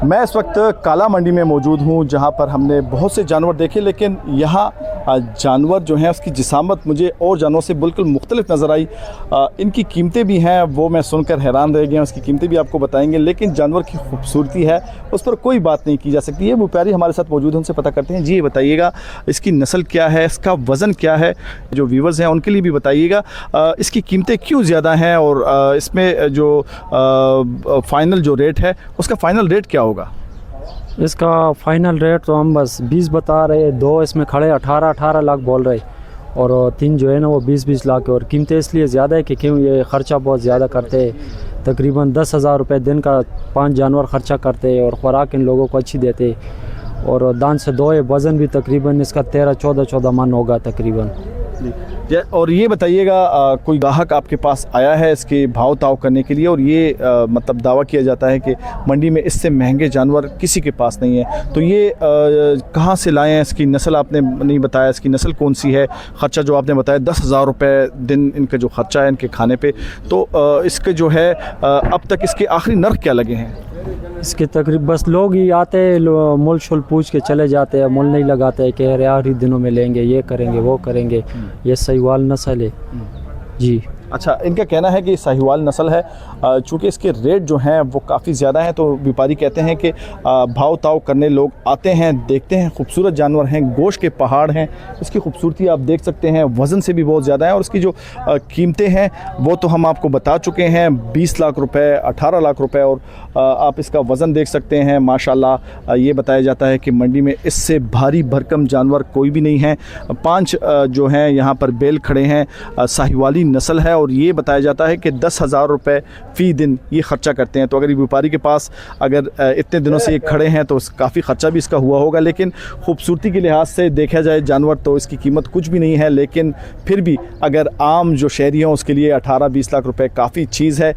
मैं इस वक्त काला मंडी में मौजूद हूँ, जहाँ पर हमने बहुत से जानवर देखे, लेकिन यहाँ जानवर जो हैं उसकी जिसामत मुझे और जानवरों से बिल्कुल मुख्तलिफ नज़र आई। इनकी कीमतें भी हैं, वो मैं सुनकर हैरान रह गया। उसकी कीमतें भी आपको बताएंगे, लेकिन जानवर की खूबसूरती है उस पर कोई बात नहीं की जा सकती है। व्यापारी हमारे साथ मौजूद हैं, उनसे पता करते हैं। जी ये बताइएगा, इसकी नस्ल क्या है, इसका वज़न क्या है, जो व्यूवर्स हैं उनके लिए भी बताइएगा इसकी कीमतें क्यों ज़्यादा हैं, और इसमें जो फ़ाइनल जो रेट है उसका फ़ाइनल रेट क्या होगा? इसका फाइनल रेट तो हम बस 20 बता रहे, दो इसमें खड़े 18 लाख बोल रहे, और 3 जो है ना वो 20 लाख। और कीमतें इसलिए ज़्यादा है कि क्यों ये ख़र्चा बहुत ज़्यादा करते हैं। तकरीबन 10,000 रुपये दिन का 5 जानवर ख़र्चा करते हैं, और ख़ुराक इन लोगों को अच्छी देते, और दान से दो है। वज़न भी तकरीबन इसका 13-14 मन होगा तकरीबन। और ये बताइएगा, कोई ग्राहक आपके पास आया है इसके भाव ताव करने के लिए, और ये मतलब दावा किया जाता है कि मंडी में इससे महंगे जानवर किसी के पास नहीं है, तो ये कहाँ से लाए हैं? इसकी नस्ल आपने नहीं बताया, इसकी नस्ल कौन सी है? ख़र्चा जो आपने बताया 10,000 रुपये दिन इनका जो ख़र्चा है इनके खाने पे, तो इसके जो है अब तक इसके आखिरी नर्क क्या लगे हैं? इसके तकरीब बस लोग ही आते हैं, मोल शोल पूछ के चले जाते हैं, मोल नहीं लगाते हैं कि अरे आखिरी दिनों में लेंगे, ये करेंगे वो करेंगे। ये साहिवाल नस्ल है जी। अच्छा, इनका कहना है कि साहिवाल नस्ल है, चूँकि इसके रेट जो हैं वो काफ़ी ज़्यादा हैं, तो व्यापारी कहते हैं कि भाव ताव करने लोग आते हैं, देखते हैं, खूबसूरत जानवर हैं, गोश्त के पहाड़ हैं, इसकी खूबसूरती आप देख सकते हैं, वज़न से भी बहुत ज़्यादा है, और इसकी जो कीमतें हैं वो तो हम आपको बता चुके हैं, 20 लाख रुपए, 18 लाख रुपए, और आप इसका वज़न देख सकते हैं। माशाल्लाह ये बताया जाता है कि मंडी में इससे भारी भरकम जानवर कोई भी नहीं है। 5 जो हैं यहाँ पर बैल खड़े हैं, साहिवाली नस्ल है, और ये बताया जाता है कि 10,000 रुपये फ़ी दिन ये ख़र्चा करते हैं। तो अगर व्यापारी के पास अगर इतने दिनों से ये खड़े हैं तो काफ़ी ख़र्चा भी इसका हुआ होगा, लेकिन खूबसूरती के लिहाज से देखा जाए जानवर तो इसकी कीमत कुछ भी नहीं है। लेकिन फिर भी अगर आम जो शहरी हैं उसके लिए 18-20 लाख रुपए काफ़ी चीज़ है।